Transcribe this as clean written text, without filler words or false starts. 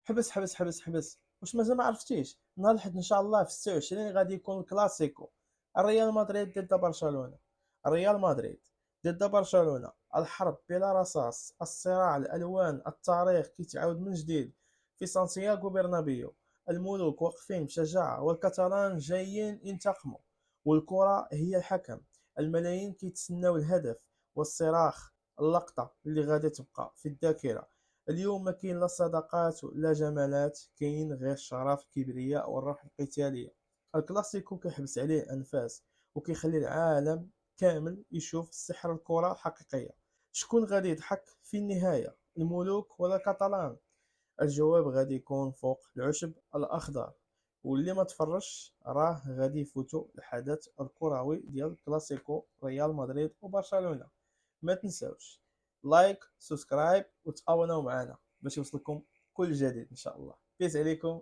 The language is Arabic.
حبس حبس حبس حبس، واش مازال ما عرفتيش؟ نهار الأحد إن شاء الله في 26 غادي يكون الكلاسيكو، الريال مدريد ضد برشلونة. الريال مدريد ضد برشلونة، الحرب بلا رصاص، الصراع، الألوان، التاريخ كيتعاود من جديد في سانتياغو برنابيو. الملوك واقفين بشجاعة والكاتالان جايين ينتقموا، والكرة هي الحكم. الملايين كيتسناو الهدف والصراخ، اللقطة اللي غادي تبقى في الذاكرة. اليوم ما كاين لا صداقات لا جمالات، كاين غير الشرف، الكبرياء والروح القتالية. الكلاسيكو كيحبس عليه أنفاس، وكيخلي العالم كامل يشوف سحر الكرة الحقيقية. شكون غادي يضحك في النهاية، الملوك ولا كاتالان؟ الجواب غادي يكون فوق العشب الأخضر، واللي ما تفرجش راه غادي يفوتو الحدث الكروي ديال كلاسيكو ريال مدريد وبرشلونة. ما تنساوش لايك، سبسكرايب، وتابوناو معنا باش يوصلكم كل جديد ان شاء الله. بيس عليكم.